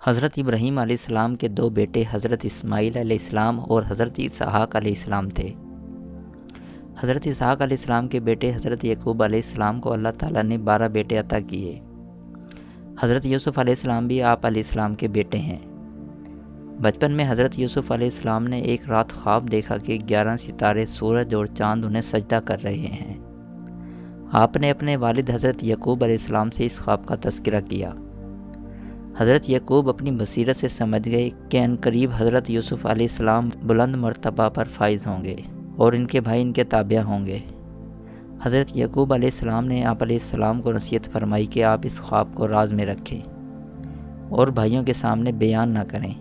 حضرت ابراہیم علیہ السلام کے دو بیٹے حضرت اسماعیل علیہ السلام اور حضرت اسحاق علیہ السلام تھے۔ حضرت اسحاق علیہ السلام کے بیٹے حضرت یعقوب علیہ السلام کو اللہ تعالیٰ نے 12 بیٹے عطا کیے۔ حضرت یوسف علیہ السلام بھی آپ علیہ السلام کے بیٹے ہیں۔ بچپن میں حضرت یوسف علیہ السلام نے ایک رات خواب دیکھا کہ 11 ستارے، سورج اور چاند انہیں سجدہ کر رہے ہیں۔ آپ نے اپنے والد حضرت یعقوب علیہ السلام سے اس خواب کا تذکرہ کیا۔ حضرت یعقوب اپنی بصیرت سے سمجھ گئے کہ عنقریب حضرت یوسف علیہ السلام بلند مرتبہ پر فائز ہوں گے اور ان کے بھائی ان کے تابع ہوں گے۔ حضرت یعقوب علیہ السلام نے آپ علیہ السلام کو نصیحت فرمائی کہ آپ اس خواب کو راز میں رکھیں اور بھائیوں کے سامنے بیان نہ کریں۔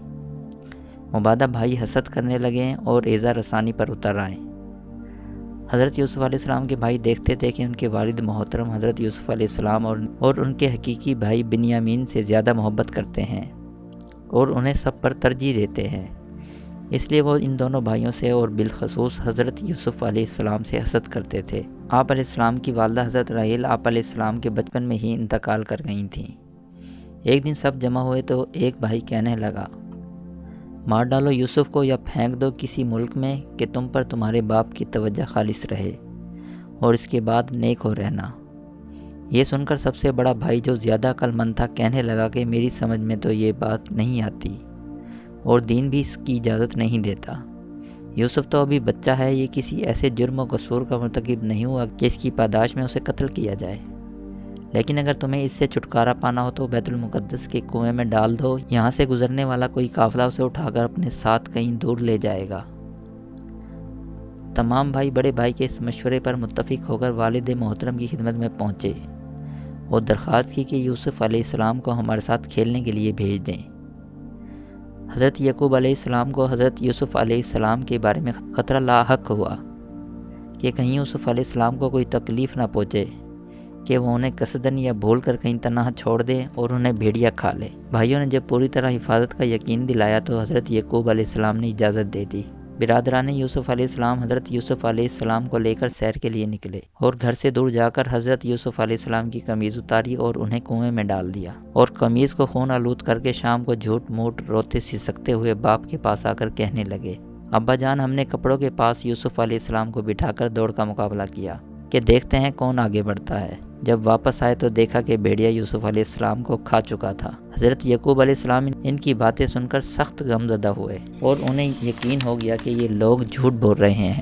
مبادہ بھائی حسد کرنے لگے اور ایذا رسانی پر اتر آئیں۔ حضرت یوسف علیہ السلام کے بھائی دیکھتے تھے کہ ان کے والد محترم حضرت یوسف علیہ السلام اور ان کے حقیقی بھائی بنیامین سے زیادہ محبت کرتے ہیں اور انہیں سب پر ترجیح دیتے ہیں، اس لیے وہ ان دونوں بھائیوں سے اور بالخصوص حضرت یوسف علیہ السلام سے حسد کرتے تھے۔ آپ علیہ السلام کی والدہ حضرت راحیل آپ علیہ السلام کے بچپن میں ہی انتقال کر گئی تھیں۔ ایک دن سب جمع ہوئے تو ایک بھائی کہنے لگا، مار ڈالو یوسف کو یا پھینک دو کسی ملک میں کہ تم پر تمہارے باپ کی توجہ خالص رہے اور اس کے بعد نیک ہو رہنا۔ یہ سن کر سب سے بڑا بھائی جو زیادہ عقل مند تھا کہنے لگا کہ میری سمجھ میں تو یہ بات نہیں آتی اور دین بھی اس کی اجازت نہیں دیتا۔ یوسف تو ابھی بچہ ہے، یہ کسی ایسے جرم و قصور کا مرتکب نہیں ہوا کہ اس کی پاداش میں اسے قتل کیا جائے، لیکن اگر تمہیں اس سے چھٹکارا پانا ہو تو بیت المقدس کے کنویں میں ڈال دو، یہاں سے گزرنے والا کوئی قافلہ اسے اٹھا کر اپنے ساتھ کہیں دور لے جائے گا۔ تمام بھائی بڑے بھائی کے اس مشورے پر متفق ہو کر والد محترم کی خدمت میں پہنچے اور درخواست کی کہ یوسف علیہ السلام کو ہمارے ساتھ کھیلنے کے لیے بھیج دیں۔ حضرت یعقوب علیہ السلام کو حضرت یوسف علیہ السلام کے بارے میں خطرہ لاحق ہوا کہ کہیں یوسف علیہ السلام کو کوئی تکلیف نہ پہنچے، کہ وہ انہیں قصدن یا بھول کر کہیں تنہا چھوڑ دے اور انہیں بھیڑیا کھا لے۔ بھائیوں نے جب پوری طرح حفاظت کا یقین دلایا تو حضرت یعقوب علیہ السلام نے اجازت دے دی۔ برادران یوسف علیہ السلام حضرت یوسف علیہ السلام کو لے کر سیر کے لیے نکلے اور گھر سے دور جا کر حضرت یوسف علیہ السلام کی قمیض اتاری اور انہیں کنویں میں ڈال دیا اور قمیض کو خون آلود کر کے شام کو جھوٹ موٹ روتے سسکتے ہوئے باپ کے پاس آ کر کہنے لگے، ابا جان، ہم نے کپڑوں کے پاس یوسف علیہ السلام کو بٹھا کر دوڑ کا مقابلہ کیا کہ دیکھتے ہیں کون آگے بڑھتا ہے۔ جب واپس آئے تو دیکھا کہ بھیڑیا یوسف علیہ السلام کو کھا چکا تھا۔ حضرت یعقوب علیہ السلام ان کی باتیں سن کر سخت غمزدہ ہوئے اور انہیں یقین ہو گیا کہ یہ لوگ جھوٹ بول رہے ہیں،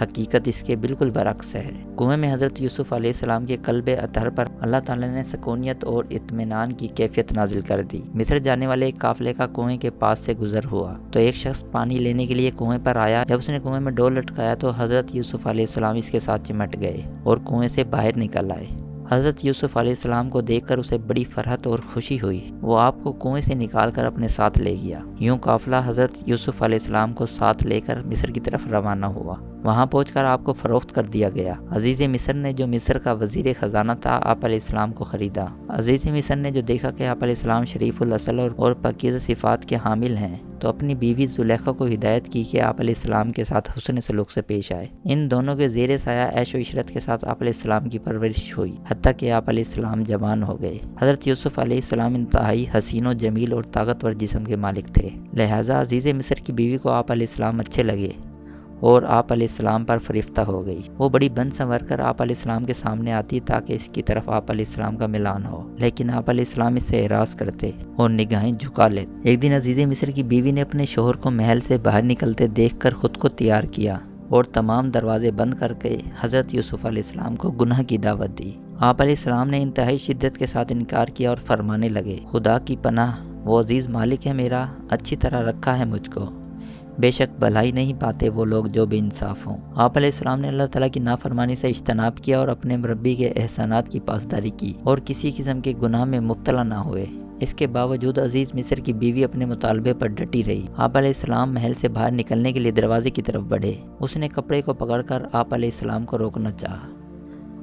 حقیقت اس کے بالکل برعکس ہے۔ کنویں میں حضرت یوسف علیہ السلام کے قلب اطہر پر اللہ تعالیٰ نے سکونیت اور اطمینان کی کیفیت نازل کر دی۔ مصر جانے والے ایک قافلے کا کنویں کے پاس سے گزر ہوا تو ایک شخص پانی لینے کے لیے کنویں پر آیا۔ جب اس نے کنویں میں ڈول لٹکایا تو حضرت یوسف علیہ السلام اس کے ساتھ چمٹ گئے اور کنویں سے باہر نکل آئے۔ حضرت یوسف علیہ السلام کو دیکھ کر اسے بڑی فرحت اور خوشی ہوئی۔ وہ آپ کو کنویں سے نکال کر اپنے ساتھ لے گیا۔ یوں قافلہ حضرت یوسف علیہ السلام کو ساتھ لے کر مصر کی طرف روانہ ہوا۔ وہاں پہنچ کر آپ کو فروخت کر دیا گیا۔ عزیز مصر نے، جو مصر کا وزیر خزانہ تھا، آپ علیہ السلام کو خریدا۔ عزیز مصر نے جو دیکھا کہ آپ علیہ السلام شریف الاصل اور پاکیزہ صفات کے حامل ہیں تو اپنی بیوی زلیخا کو ہدایت کی کہ آپ علیہ السلام کے ساتھ حسن سلوک سے پیش آئے۔ ان دونوں کے زیر سایہ عیش و عشرت کے ساتھ آپ علیہ السلام کی پرورش ہوئی، حتیٰ کہ آپ علیہ السلام جوان ہو گئے۔ حضرت یوسف علیہ السلام انتہائی حسین و جمیل اور طاقتور جسم کے مالک تھے، لہٰذا عزیز مصر کی بیوی کو آپ علیہ السلام اچھے لگے اور آپ علیہ السلام پر فریفتہ ہو گئی۔ وہ بڑی بن سنور کر آپ علیہ السلام کے سامنے آتی تاکہ اس کی طرف آپ علیہ السلام کا ملان ہو، لیکن آپ علیہ السلام اس سے اعراض کرتے اور نگاہیں جھکا لیتے۔ ایک دن عزیز مصر کی بیوی نے اپنے شوہر کو محل سے باہر نکلتے دیکھ کر خود کو تیار کیا اور تمام دروازے بند کر کے حضرت یوسف علیہ السلام کو گناہ کی دعوت دی۔ آپ علیہ السلام نے انتہائی شدت کے ساتھ انکار کیا اور فرمانے لگے، خدا کی پناہ، وہ عزیز مالک ہے میرا، اچھی طرح رکھا ہے مجھ کو، بے شک بھلائی نہیں پاتے وہ لوگ جو بے انصاف ہوں۔ آپ علیہ السلام نے اللہ تعالیٰ کی نافرمانی سے اجتناب کیا اور اپنے مربی کے احسانات کی پاسداری کی اور کسی قسم کے گناہ میں مبتلا نہ ہوئے۔ اس کے باوجود عزیز مصر کی بیوی اپنے مطالبے پر ڈٹی رہی۔ آپ علیہ السلام محل سے باہر نکلنے کے لیے دروازے کی طرف بڑھے۔ اس نے کپڑے کو پکڑ کر آپ علیہ السلام کو روکنا چاہا۔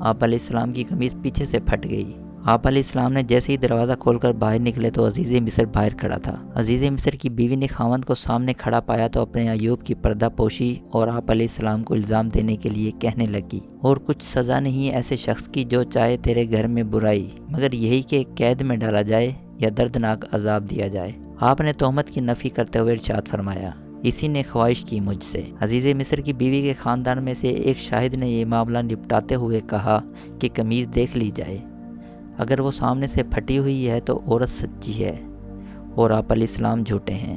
آپ علیہ السلام کی قمیض پیچھے سے پھٹ گئی۔ آپ علیہ السلام نے جیسے ہی دروازہ کھول کر باہر نکلے تو عزیز مصر باہر کھڑا تھا۔ عزیز مصر کی بیوی نے خاوند کو سامنے کھڑا پایا تو اپنے عیوب کی پردہ پوشی اور آپ علیہ السلام کو الزام دینے کے لیے کہنے لگی، اور کچھ سزا نہیں ایسے شخص کی جو چاہے تیرے گھر میں برائی، مگر یہی کہ قید میں ڈالا جائے یا دردناک عذاب دیا جائے۔ آپ نے تہمت کی نفی کرتے ہوئے ارشاد فرمایا، اسی نے خواہش کی مجھ سے۔ عزیز مصر کی بیوی کے خاندان میں سے ایک شاہد نے یہ معاملہ نپٹاتے ہوئے کہا کہ قمیض دیکھ لی جائے، اگر وہ سامنے سے پھٹی ہوئی ہے تو عورت سچی ہے اور آپ علیہ السلام جھوٹے ہیں،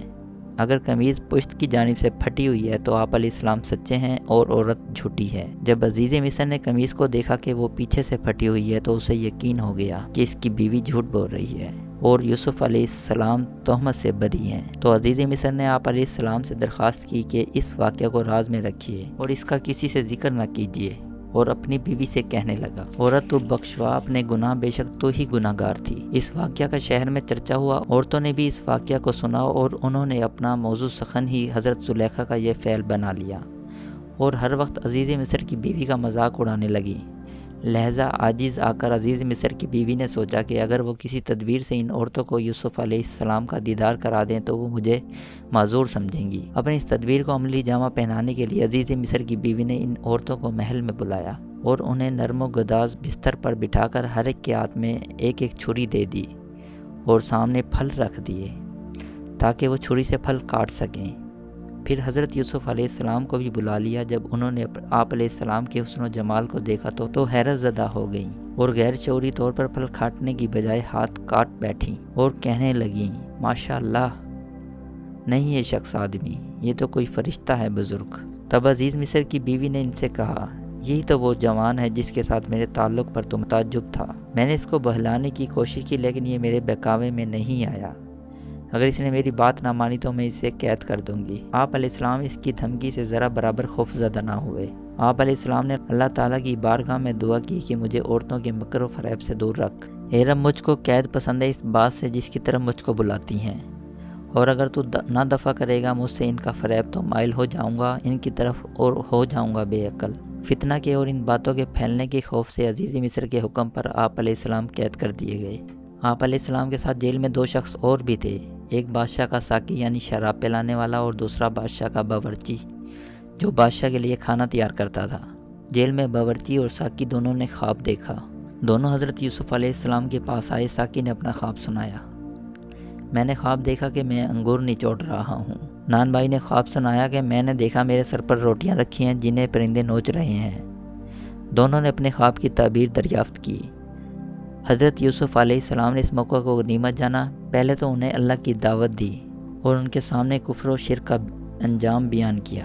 اگر قمیض پشت کی جانب سے پھٹی ہوئی ہے تو آپ علیہ السلام سچے ہیں اور عورت جھوٹی ہے۔ جب عزیز مصر نے قمیض کو دیکھا کہ وہ پیچھے سے پھٹی ہوئی ہے تو اسے یقین ہو گیا کہ اس کی بیوی جھوٹ بول رہی ہے اور یوسف علیہ السلام تہمت سے بری ہیں۔ تو عزیز مصر نے آپ علیہ السلام سے درخواست کی کہ اس واقعہ کو راز میں رکھیے اور اس کا کسی سے ذکر نہ کیجیے، اور اپنی بیوی سے کہنے لگا، عورت تو بخشوا اپنے گناہ، بے شک تو ہی گناہ گار تھی۔ اس واقعہ کا شہر میں چرچا ہوا، عورتوں نے بھی اس واقعہ کو سنا اور انہوں نے اپنا موضوع سخن ہی حضرت زلیخا کا یہ فعل بنا لیا اور ہر وقت عزیز مصر کی بیوی کا مذاق اڑانے لگی۔ لہذا عاجز آ کر عزیز مصر کی بیوی نے سوچا کہ اگر وہ کسی تدبیر سے ان عورتوں کو یوسف علیہ السلام کا دیدار کرا دیں تو وہ مجھے معذور سمجھیں گی۔ اپنی اس تدبیر کو عملی جامہ پہنانے کے لیے عزیز مصر کی بیوی نے ان عورتوں کو محل میں بلایا اور انہیں نرم و گداز بستر پر بٹھا کر ہر ایک کے ہاتھ میں ایک ایک چھری دے دی اور سامنے پھل رکھ دیے تاکہ وہ چھری سے پھل کاٹ سکیں۔ پھر حضرت یوسف علیہ السلام کو بھی بلا لیا۔ جب انہوں نے آپ علیہ السلام کے حسن و جمال کو دیکھا تو حیرت زدہ ہو گئیں اور غیر شعوری طور پر پھل کاٹنے کی بجائے ہاتھ کاٹ بیٹھیں اور کہنے لگیں، ماشاء اللہ، نہیں یہ شخص آدمی، یہ تو کوئی فرشتہ ہے بزرگ۔ تب عزیز مصر کی بیوی نے ان سے کہا، یہی تو وہ جوان ہے جس کے ساتھ میرے تعلق پر تم تعجب تھا۔ میں نے اس کو بہلانے کی کوشش کی لیکن یہ میرے بہکاوے میں نہیں آیا۔ اگر اس نے میری بات نہ مانی تو میں اسے قید کر دوں گی۔ آپ علیہ السلام اس کی دھمکی سے ذرا برابر خوف زدہ نہ ہوئے۔ آپ علیہ السلام نے اللہ تعالیٰ کی بارگاہ میں دعا کی کہ مجھے عورتوں کے مکر و فریب سے دور رکھ۔ اے رب، مجھ کو قید پسند ہے اس بات سے جس کی طرف مجھ کو بلاتی ہیں، اور اگر تو نہ دفع کرے گا مجھ سے ان کا فریب تو مائل ہو جاؤں گا ان کی طرف اور ہو جاؤں گا بے عقل۔ فتنہ کے اور ان باتوں کے پھیلنے کے خوف سے عزیز مصر کے حکم پر آپ علیہ السلام قید کر دیے گئے۔ آپ علیہ السلام کے ساتھ جیل میں دو شخص اور بھی تھے، ایک بادشاہ کا ساقی یعنی شراب پلانے والا اور دوسرا بادشاہ کا باورچی جو بادشاہ کے لیے کھانا تیار کرتا تھا۔ جیل میں باورچی اور ساقی دونوں نے خواب دیکھا۔ دونوں حضرت یوسف علیہ السلام کے پاس آئے۔ ساقی نے اپنا خواب سنایا، میں نے خواب دیکھا کہ میں انگور نچوڑ رہا ہوں۔ نان بھائی نے خواب سنایا کہ میں نے دیکھا میرے سر پر روٹیاں رکھی ہیں جنہیں پرندے نوچ رہے ہیں۔ دونوں نے اپنے خواب کی تعبیر دریافت کی۔ حضرت یوسف علیہ السلام نے اس موقع کو غنیمت جانا۔ پہلے تو انہیں اللہ کی دعوت دی اور ان کے سامنے کفر و شرک کا انجام بیان کیا۔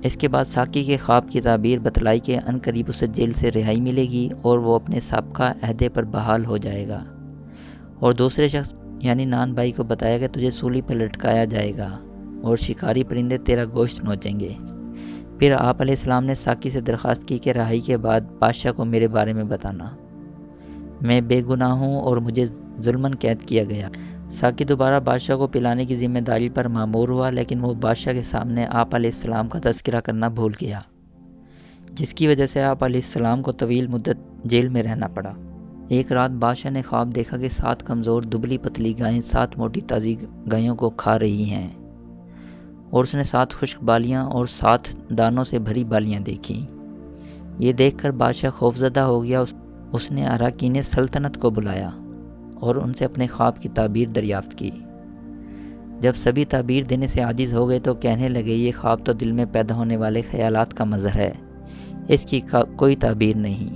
اس کے بعد ساقی کے خواب کی تعبیر بتلائی کہ ان قریب اسے جیل سے رہائی ملے گی اور وہ اپنے سابقہ عہدے پر بحال ہو جائے گا، اور دوسرے شخص یعنی نان بھائی کو بتایا کہ تجھے سولی پر لٹکایا جائے گا اور شکاری پرندے تیرا گوشت نوچیں گے۔ پھر آپ علیہ السلام نے ساقی سے درخواست کی کہ رہائی کے بعد بادشاہ کو میرے بارے میں بتانا، میں بے گناہ ہوں اور مجھے ظلماً قید کیا گیا۔ ساقی دوبارہ بادشاہ کو پلانے کی ذمہ داری پر مامور ہوا، لیکن وہ بادشاہ کے سامنے آپ علیہ السلام کا تذکرہ کرنا بھول گیا، جس کی وجہ سے آپ علیہ السلام کو طویل مدت جیل میں رہنا پڑا۔ ایک رات بادشاہ نے خواب دیکھا کہ 7 کمزور دبلی پتلی گائیں 7 موٹی تازی گایوں کو کھا رہی ہیں، اور اس نے 7 خشک بالیاں اور 7 دانوں سے بھری بالیاں دیکھیں۔ یہ دیکھ کر بادشاہ خوفزدہ ہو گیا۔ اس نے اراکین سلطنت کو بلایا اور ان سے اپنے خواب کی تعبیر دریافت کی۔ جب سبھی تعبیر دینے سے عاجز ہو گئے تو کہنے لگے، یہ خواب تو دل میں پیدا ہونے والے خیالات کا مظہر ہے، اس کی کوئی تعبیر نہیں۔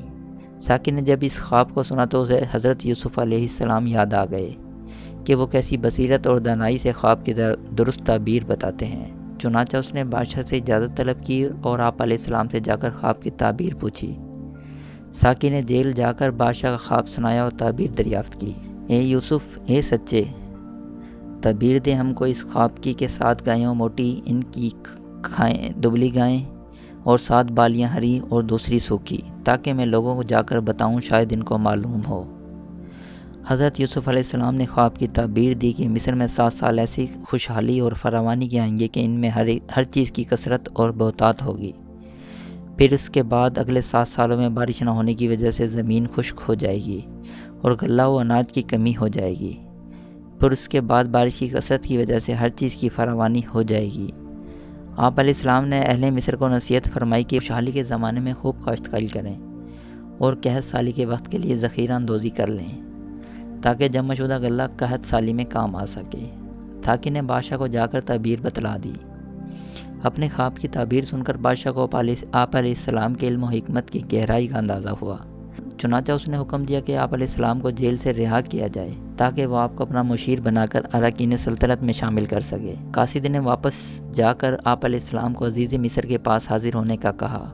ساقی نے جب اس خواب کو سنا تو اسے حضرت یوسف علیہ السلام یاد آ گئے کہ وہ کیسی بصیرت اور دانائی سے خواب کی درست تعبیر بتاتے ہیں۔ چنانچہ اس نے بادشاہ سے اجازت طلب کی اور آپ علیہ السلام سے جا کر خواب کی تعبیر پوچھی۔ ساقی نے جیل جا کر بادشاہ کا خواب سنایا اور تعبیر دریافت کی۔ اے یوسف، اے سچے، تعبیر دے ہم کو اس خواب کی کہ 7 گایوں موٹی، ان کی کھائیں دبلی گائیں اور 7 بالیاں ہری اور دوسری سوکھی، تاکہ میں لوگوں کو جا کر بتاؤں، شاید ان کو معلوم ہو۔ حضرت یوسف علیہ السلام نے خواب کی تعبیر دی کہ مصر میں 7 سال ایسی خوشحالی اور فراوانی کے آئیں گے کہ ان میں ہر چیز کی کثرت اور بہتات ہوگی۔ پھر اس کے بعد اگلے 7 سالوں میں بارش نہ ہونے کی وجہ سے زمین خشک ہو جائے گی اور غلہ و اناج کی کمی ہو جائے گی۔ پھر اس کے بعد بارش کی کثرت کی وجہ سے ہر چیز کی فراوانی ہو جائے گی۔ آپ علیہ السلام نے اہل مصر کو نصیحت فرمائی کہ خوشحالی کے زمانے میں خوب کاشتکاری کریں اور قحط سالی کے وقت کے لیے ذخیرہ اندوزی کر لیں، تاکہ جمع شدہ غلہ قحط سالی میں کام آ سکے۔ تھا کہ نے بادشاہ کو جا کر تعبیر بتلا دی۔ اپنے خواب کی تعبیر سن کر بادشاہ کو آپ علیہ السلام کے علم و حکمت کی گہرائی کا اندازہ ہوا۔ چنانچہ اس نے حکم دیا کہ آپ علیہ السلام کو جیل سے رہا کیا جائے تاکہ وہ آپ کو اپنا مشیر بنا کر اراکین سلطنت میں شامل کر سکے۔ قاصد نے واپس جا کر آپ علیہ السلام کو عزیز مصر کے پاس حاضر ہونے کا کہا،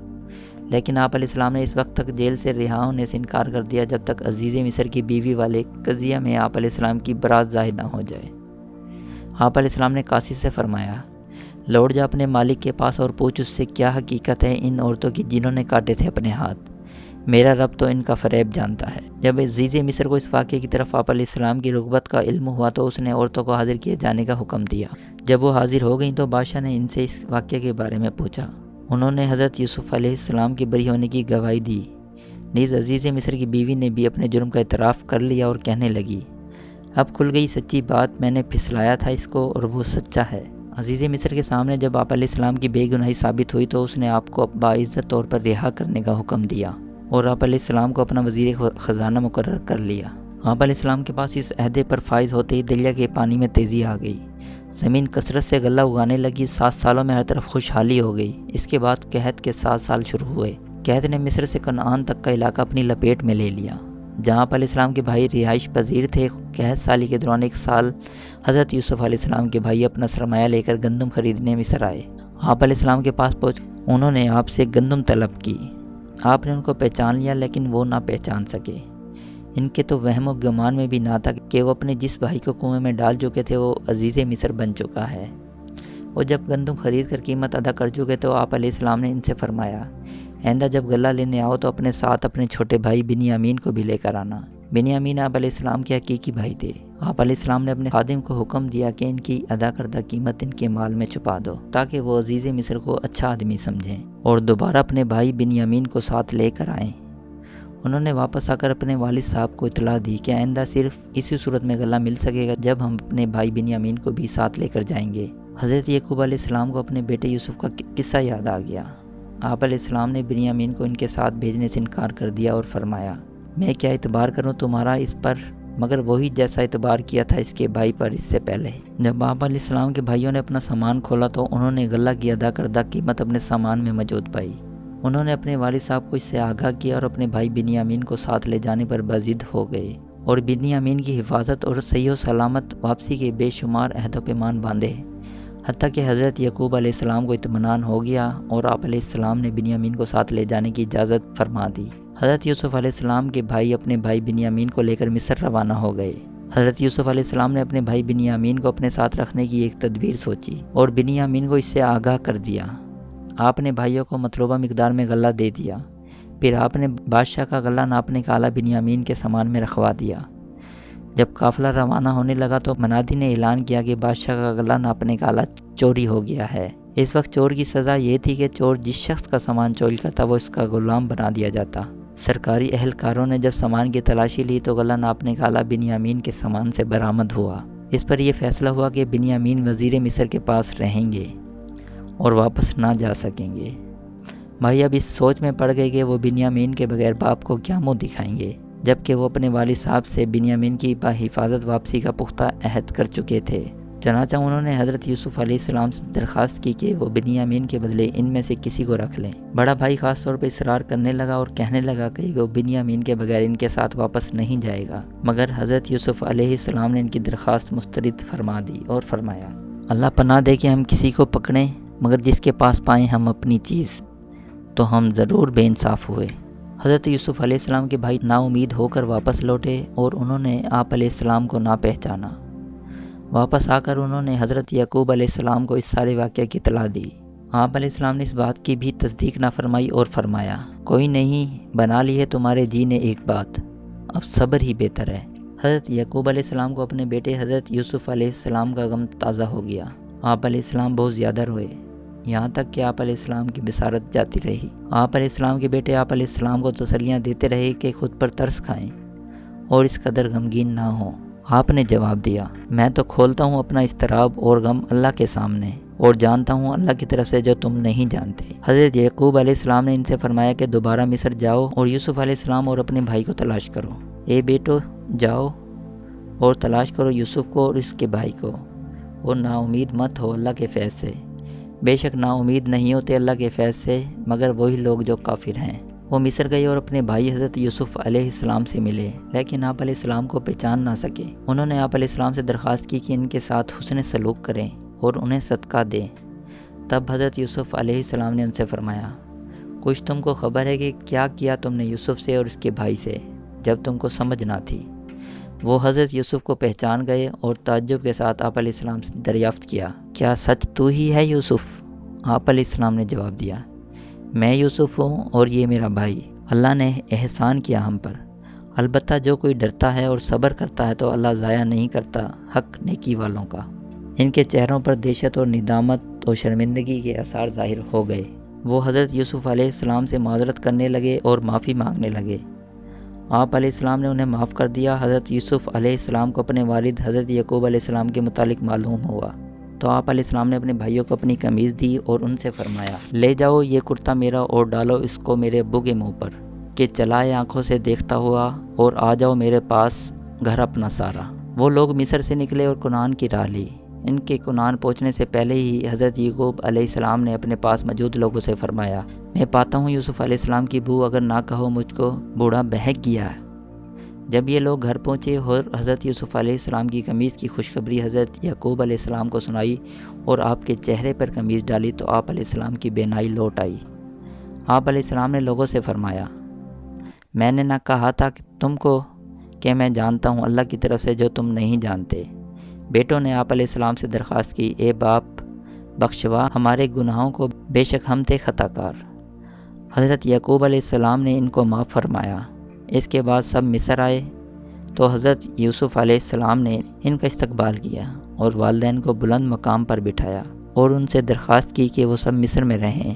لیکن آپ علیہ السلام نے اس وقت تک جیل سے رہا ہونے سے انکار کر دیا جب تک عزیز مصر کی بیوی والے قضیہ میں آپ علیہ السلام کی برات ظاہر نہ ہو جائے۔ آپ علیہ السلام نے قاصد سے فرمایا، لوٹ جا اپنے مالک کے پاس اور پوچھ اس سے کیا حقیقت ہے ان عورتوں کی جنہوں نے کاٹے تھے اپنے ہاتھ۔ میرا رب تو ان کا فریب جانتا ہے۔ جب عزیز مصر کو اس واقعے کی طرف آپ علیہ السلام کی رغبت کا علم ہوا تو اس نے عورتوں کو حاضر کیے جانے کا حکم دیا۔ جب وہ حاضر ہو گئیں تو بادشاہ نے ان سے اس واقعے کے بارے میں پوچھا۔ انہوں نے حضرت یوسف علیہ السلام کی بری ہونے کی گواہی دی۔ نیز عزیز مصر کی بیوی نے بھی اپنے جرم کا اعتراف کر لیا اور کہنے لگی، اب کھل گئی سچی بات، میں نے پھسلایا تھا اس کو اور وہ سچا ہے۔ عزیز مصر کے سامنے جب آپ علیہ السلام کی بے گناہی ثابت ہوئی تو اس نے آپ کو باعزت طور پر رہا کرنے کا حکم دیا اور آپ علیہ السلام کو اپنا وزیر خزانہ مقرر کر لیا۔ آپ علیہ السلام کے پاس اس عہدے پر فائز ہوتے ہی دریا کے پانی میں تیزی آ گئی، زمین کثرت سے غلہ اگانے لگی، 7 سالوں میں ہر طرف خوشحالی ہو گئی۔ اس کے بعد قحط کے 7 سال شروع ہوئے۔ قحط نے مصر سے کنعان تک کا علاقہ اپنی لپیٹ میں لے لیا۔ جہاں آپ علیہ السلام کے بھائی رہائش پذیر تھے، قحط سالی کے دوران ایک سال حضرت یوسف علیہ السلام کے بھائی اپنا سرمایہ لے کر گندم خریدنے مصر آئے۔ آپ علیہ السلام کے پاس پہنچ انہوں نے آپ سے گندم طلب کی۔ آپ نے ان کو پہچان لیا لیکن وہ نہ پہچان سکے۔ ان کے تو وہم و گمان میں بھی نہ تھا کہ وہ اپنے جس بھائی کو کنویں میں ڈال چکے تھے وہ عزیز مصر بن چکا ہے۔ وہ جب گندم خرید کر قیمت ادا کر چکے تو آپ علیہ السلام نے ان سے فرمایا، آئندہ جب غلہ لینے آؤ تو اپنے ساتھ اپنے چھوٹے بھائی بنیامین کو بھی لے کر آنا۔ بنیامین آپ علیہ السلام کے حقیقی بھائی تھے۔ آپ علیہ السلام نے اپنے خادم کو حکم دیا کہ ان کی ادا کردہ قیمت ان کے مال میں چھپا دو تاکہ وہ عزیز مصر کو اچھا آدمی سمجھیں اور دوبارہ اپنے بھائی بنیامین کو ساتھ لے کر آئیں۔ انہوں نے واپس آ کر اپنے والد صاحب کو اطلاع دی کہ آئندہ صرف اسی صورت میں غلہ مل سکے گا جب ہم اپنے بھائی بنیامین کو بھی ساتھ لے کر جائیں گے۔ حضرت یعقوب علیہ السلام کو اپنے بیٹے یوسف کا قصہ یاد آ گیا۔ آپ علیہ السلام نے بنیامین کو ان کے ساتھ بھیجنے سے انکار کر دیا اور فرمایا، میں کیا اعتبار کروں تمہارا اس پر، مگر وہی جیسا اعتبار کیا تھا اس کے بھائی پر اس سے پہلے۔ جب آپ علیہ السلام کے بھائیوں نے اپنا سامان کھولا تو انہوں نے غلہ کی ادا کردہ قیمت اپنے سامان میں موجود پائی۔ انہوں نے اپنے والد صاحب کو اس سے آگاہ کیا اور اپنے بھائی بنیامین کو ساتھ لے جانے پر بضد ہو گئے اور بنیامین کی حفاظت اور صحیح و سلامت واپسی کے بے شمار عہد و پیمان باندھے، حتیٰ کہ حضرت یعقوب علیہ السلام کو اطمینان ہو گیا اور آپ علیہ السلام نے بنیامین کو ساتھ لے جانے کی اجازت فرما دی۔ حضرت یوسف علیہ السلام کے بھائی اپنے بھائی بنیامین کو لے کر مصر روانہ ہو گئے۔ حضرت یوسف علیہ السلام نے اپنے بھائی بنیامین کو اپنے ساتھ رکھنے کی ایک تدبیر سوچی اور بنیامین کو اس سے آگاہ کر دیا۔ آپ نے بھائیوں کو مطلوبہ مقدار میں غلہ دے دیا، پھر آپ نے بادشاہ کا غلہ ناپنے کا آلہ بنیامین کے سامان میں رکھوا دیا۔ جب قافلہ روانہ ہونے لگا تو منادی نے اعلان کیا کہ بادشاہ کا غلہ ناپنے کا آلہ چوری ہو گیا ہے۔ اس وقت چور کی سزا یہ تھی کہ چور جس شخص کا سامان چوری کرتا وہ اس کا غلام بنا دیا جاتا۔ سرکاری اہلکاروں نے جب سامان کی تلاشی لی تو غلہ ناپنے کا آلہ بنیامین کے سامان سے برآمد ہوا۔ اس پر یہ فیصلہ ہوا کہ بنیامین وزیر مصر کے پاس رہیں گے اور واپس نہ جا سکیں گے۔ بھائی اب اس سوچ میں پڑ گئے کہ وہ بنیامین کے بغیر باپ کو کیا منہ دکھائیں گے، جبکہ وہ اپنے والد صاحب سے بنیامین کی بحفاظت واپسی کا پختہ عہد کر چکے تھے۔ چنانچہ انہوں نے حضرت یوسف علیہ السلام سے درخواست کی کہ وہ بنیامین کے بدلے ان میں سے کسی کو رکھ لیں۔ بڑا بھائی خاص طور پر اصرار کرنے لگا اور کہنے لگا کہ وہ بنیامین کے بغیر ان کے ساتھ واپس نہیں جائے گا، مگر حضرت یوسف علیہ السلام نے ان کی درخواست مسترد فرما دی اور فرمایا، اللہ پناہ دے کہ ہم کسی کو پکڑیں مگر جس کے پاس پائیں ہم اپنی چیز، تو ہم ضرور بے انصاف ہوئے۔ حضرت یوسف علیہ السلام کے بھائی نا امید ہو کر واپس لوٹے اور انہوں نے آپ علیہ السلام کو نہ پہچانا۔ واپس آ کر انہوں نے حضرت یعقوب علیہ السلام کو اس سارے واقعہ کی اطلاع دی۔ آپ علیہ السلام نے اس بات کی بھی تصدیق نہ فرمائی اور فرمایا، کوئی نہیں، بنا لی ہے تمہارے جی نے ایک بات، اب صبر ہی بہتر ہے۔ حضرت یعقوب علیہ السلام کو اپنے بیٹے حضرت یوسف علیہ السلام کا غم تازہ ہو گیا۔ آپ علیہ السلام بہت زیادہ روئے، یہاں تک کہ آپ علیہ السلام کی بصارت جاتی رہی۔ آپ علیہ السلام کے بیٹے آپ علیہ السلام کو تسلیاں دیتے رہے کہ خود پر ترس کھائیں اور اس قدر غمگین نہ ہوں۔ آپ نے جواب دیا، میں تو کھولتا ہوں اپنا اضطراب اور غم اللہ کے سامنے اور جانتا ہوں اللہ کی طرف سے جو تم نہیں جانتے۔ حضرت یعقوب علیہ السلام نے ان سے فرمایا کہ دوبارہ مصر جاؤ اور یوسف علیہ السلام اور اپنے بھائی کو تلاش کرو۔ اے بیٹو، جاؤ اور تلاش کرو یوسف کو اور اس کے بھائی کو، اور نا امید مت ہو اللہ کے فیض سے، بے شک نا امید نہیں ہوتے اللہ کے فیض سے مگر وہی لوگ جو کافر ہیں۔ وہ مصر گئے اور اپنے بھائی حضرت یوسف علیہ السلام سے ملے، لیکن آپ علیہ السلام کو پہچان نہ سکے۔ انہوں نے آپ علیہ السلام سے درخواست کی کہ ان کے ساتھ حسن سلوک کریں اور انہیں صدقہ دیں۔ تب حضرت یوسف علیہ السلام نے ان سے فرمایا، کچھ تم کو خبر ہے کہ کیا کیا تم نے یوسف سے اور اس کے بھائی سے جب تم کو سمجھ نہ تھی؟ وہ حضرت یوسف کو پہچان گئے اور تعجب کے ساتھ آپ علیہ السلام سے دریافت کیا، کیا سچ تو ہی ہے یوسف؟ آپ علیہ السلام نے جواب دیا، میں یوسف ہوں اور یہ میرا بھائی۔ اللہ نے احسان کیا ہم پر، البتہ جو کوئی ڈرتا ہے اور صبر کرتا ہے تو اللہ ضائع نہیں کرتا حق نیکی والوں کا۔ ان کے چہروں پر دہشت اور ندامت اور شرمندگی کے آثار ظاہر ہو گئے۔ وہ حضرت یوسف علیہ السلام سے معذرت کرنے لگے اور معافی مانگنے لگے۔ آپ علیہ السلام نے انہیں معاف کر دیا۔ حضرت یوسف علیہ السلام کو اپنے والد حضرت یعقوب علیہ السلام کے متعلق معلوم ہوا تو آپ علیہ السلام نے اپنے بھائیوں کو اپنی قمیض دی اور ان سے فرمایا، لے جاؤ یہ کرتا میرا اور ڈالو اس کو میرے ابو کے منہ پر کہ چلائے آنکھوں سے دیکھتا ہوا، اور آ جاؤ میرے پاس گھر اپنا سارا۔ وہ لوگ مصر سے نکلے اور کنعان کی راہ لی۔ ان کے کنعان پہنچنے سے پہلے ہی حضرت یعقوب علیہ السلام نے اپنے پاس موجود لوگوں سے فرمایا، میں پاتا ہوں یوسف علیہ السلام کی بو اگر نہ کہو مجھ کو بوڑھا بہک گیا ہے۔ جب یہ لوگ گھر پہنچے اور حضرت یوسف علیہ السلام کی قمیض کی خوشخبری حضرت یعقوب علیہ السلام کو سنائی اور آپ کے چہرے پر قمیض ڈالی تو آپ علیہ السلام کی بینائی لوٹ آئی۔ آپ علیہ السلام نے لوگوں سے فرمایا، میں نے نہ کہا تھا کہ تم کو کہ میں جانتا ہوں اللہ کی طرف سے جو تم نہیں جانتے۔ بیٹوں نے آپ علیہ السلام سے درخواست کی، اے باپ بخشوا ہمارے گناہوں کو، بے شک ہم تھے خطا کار۔ حضرت یعقوب علیہ السلام نے ان کو معاف فرمایا۔ اس کے بعد سب مصر آئے تو حضرت یوسف علیہ السلام نے ان کا استقبال کیا اور والدین کو بلند مقام پر بٹھایا اور ان سے درخواست کی کہ وہ سب مصر میں رہیں۔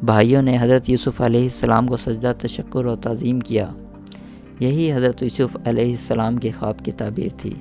بھائیوں نے حضرت یوسف علیہ السلام کو سجدہ تشکر اور تعظیم کیا۔ یہی حضرت یوسف علیہ السلام کے خواب کی تعبیر تھی۔